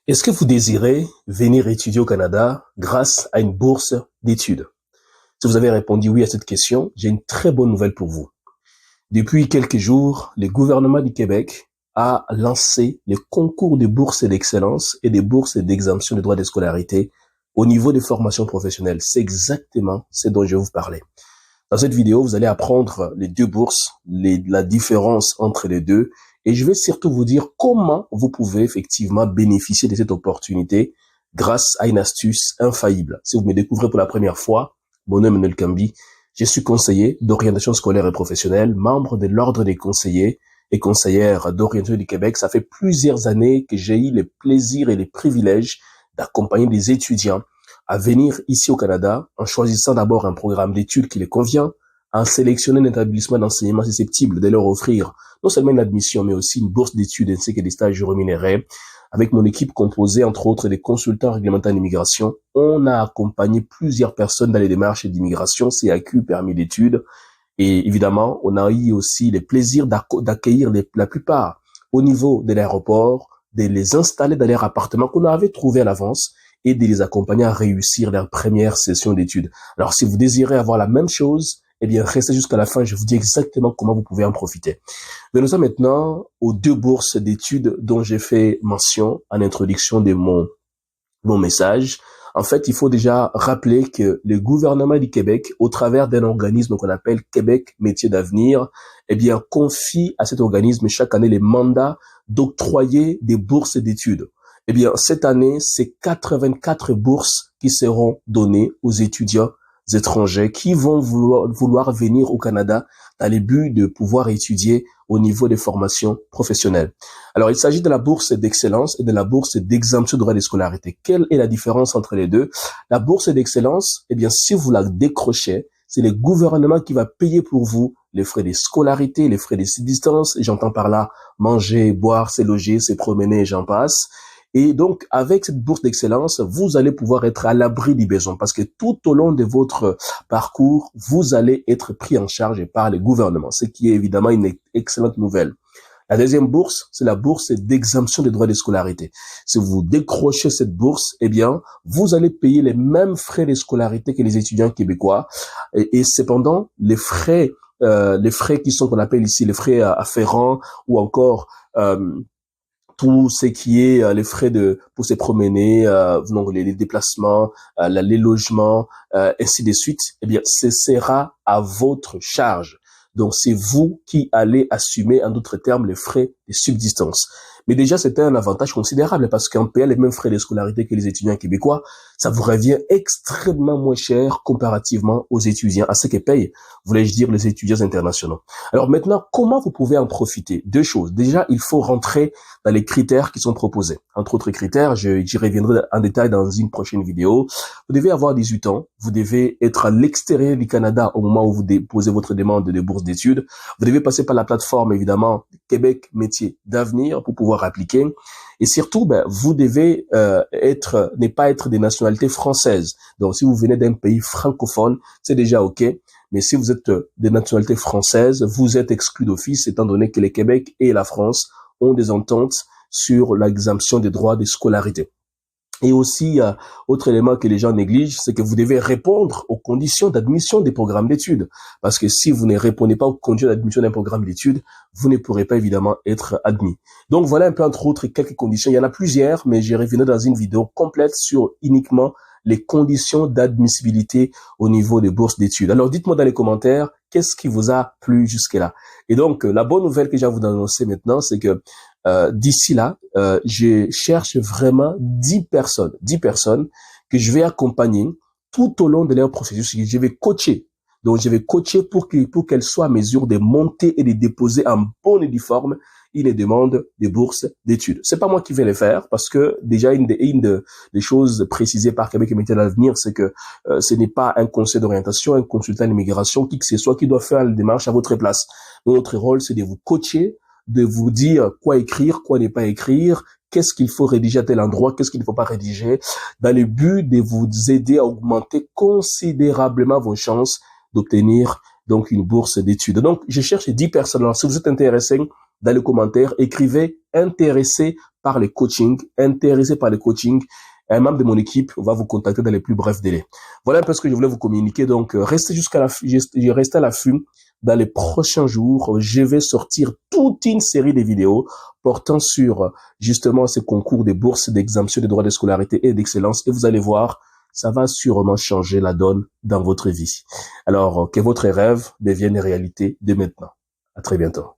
Est-ce que vous désirez venir étudier au Canada grâce à une bourse d'études? Si vous avez répondu oui à cette question, j'ai une très bonne nouvelle pour vous. Depuis quelques jours, le gouvernement du Québec a lancé les concours de bourses d'excellence et des bourses d'exemption de droits de scolarité au niveau des formations professionnelles. C'est exactement ce dont je vais vous parler. Dans cette vidéo, vous allez apprendre les deux bourses, la différence entre les deux, et je vais surtout vous dire comment vous pouvez effectivement bénéficier de cette opportunité grâce à une astuce infaillible. Si vous me découvrez pour la première fois, mon nom est Manuel Kambi, je suis conseiller d'orientation scolaire et professionnelle, membre de l'Ordre des conseillers et conseillères d'orientation du Québec. Ça fait plusieurs années que j'ai eu le plaisir et les privilèges d'accompagner des étudiants à venir ici au Canada en choisissant d'abord un programme d'études qui les convient, en sélectionnant un établissement d'enseignement susceptible de leur offrir non seulement une admission, mais aussi une bourse d'études ainsi que des stages rémunérés. Avec mon équipe composée, entre autres, des consultants réglementaires d'immigration, on a accompagné plusieurs personnes dans les démarches d'immigration, CAQ, permis d'études. Et évidemment, on a eu aussi le plaisir d'accueillir la plupart au niveau de l'aéroport, de les installer dans leur appartement qu'on avait trouvé à l'avance et de les accompagner à réussir leur première session d'études. Alors, si vous désirez avoir la même chose, eh bien, restez jusqu'à la fin, je vous dis exactement comment vous pouvez en profiter. Venons-en maintenant aux deux bourses d'études dont j'ai fait mention en introduction de mon message. En fait, il faut déjà rappeler que le gouvernement du Québec, au travers d'un organisme qu'on appelle Québec Métiers d'Avenir, eh bien, confie à cet organisme chaque année les mandats d'octroyer des bourses d'études. Eh bien, cette année, c'est 84 bourses qui seront données aux étudiants étrangers qui vont vouloir venir au Canada dans le but de pouvoir étudier au niveau des formations professionnelles. Alors, il s'agit de la bourse d'excellence et de la bourse d'exemption de droits de scolarité. Quelle est la différence entre les deux? La bourse d'excellence, eh bien, si vous la décrochez, c'est le gouvernement qui va payer pour vous les frais de scolarité, les frais de subsistance, et j'entends par là manger, boire, se loger, se promener, et j'en passe. Et donc, avec cette bourse d'excellence, vous allez pouvoir être à l'abri du besoin parce que tout au long de votre parcours, vous allez être pris en charge par le gouvernement, ce qui est évidemment une excellente nouvelle. La deuxième bourse, c'est la bourse d'exemption des droits de scolarité. Si vous décrochez cette bourse, eh bien, vous allez payer les mêmes frais de scolarité que les étudiants québécois. Et cependant, les frais qui sont qu'on appelle ici les frais afférents ou encore tout ce qui est les frais pour se promener, donc les déplacements, les logements, ainsi de suite, eh bien, ce sera à votre charge. Donc, c'est vous qui allez assumer, en d'autres termes, les frais de subsistance. Mais déjà, c'était un avantage considérable parce qu'en payant les mêmes frais de scolarité que les étudiants québécois, ça vous revient extrêmement moins cher comparativement aux étudiants, à ce que payent, voulais-je dire, les étudiants internationaux. Alors maintenant, comment vous pouvez en profiter? Deux choses. Déjà, il faut rentrer dans les critères qui sont proposés. Entre autres critères, j'y reviendrai en détail dans une prochaine vidéo. Vous devez avoir 18 ans. Vous devez être à l'extérieur du Canada au moment où vous déposez votre demande de bourse d'études. Vous devez passer par la plateforme, évidemment, Québec Métiers d'Avenir pour pouvoir appliquer. Et surtout, vous devez ne pas être des nationalités françaises. Donc, si vous venez d'un pays francophone, c'est déjà OK. Mais si vous êtes des nationalités françaises, vous êtes exclu d'office, étant donné que le Québec et la France ont des ententes sur l'exemption des droits de scolarité. Et aussi, autre élément que les gens négligent, c'est que vous devez répondre aux conditions d'admission des programmes d'études. Parce que si vous ne répondez pas aux conditions d'admission d'un programme d'études, vous ne pourrez pas évidemment être admis. Donc voilà un peu entre autres quelques conditions. Il y en a plusieurs, mais j'y reviendrai dans une vidéo complète sur uniquement les conditions d'admissibilité au niveau des bourses d'études. Alors dites-moi dans les commentaires, qu'est-ce qui vous a plu jusque-là? Et donc, la bonne nouvelle que j'ai à vous annoncer maintenant, c'est que d'ici là, je cherche vraiment 10 personnes que je vais accompagner tout au long de leur processus. Je vais coacher. Donc, je vais coacher pour qu'elles soient à mesure de monter et de déposer en bonne et due forme une demande de bourse d'études. C'est pas moi qui vais les faire parce que déjà une des choses précisées par Québec et Métiers d'Avenir, c'est que ce n'est pas un conseil d'orientation, un consultant d'immigration, qui que ce soit qui doit faire la démarche à votre place. Notre rôle, c'est de vous coacher, de vous dire quoi écrire, quoi ne pas écrire, qu'est-ce qu'il faut rédiger à tel endroit, qu'est-ce qu'il ne faut pas rédiger, dans le but de vous aider à augmenter considérablement vos chances d'obtenir donc une bourse d'études. Donc, je cherche 10 personnes. Alors, si vous êtes intéressé, dans les commentaires, écrivez intéressé par les coachings, un membre de mon équipe va vous contacter dans les plus brefs délais. Voilà un peu ce que je voulais vous communiquer. Donc, restez à l'affût. Dans les prochains jours, je vais sortir toute une série de vidéos portant sur justement ces concours des bourses d'exemption des droits de scolarité et d'excellence. Et vous allez voir, ça va sûrement changer la donne dans votre vie. Alors, que votre rêve devienne réalité dès maintenant. À très bientôt.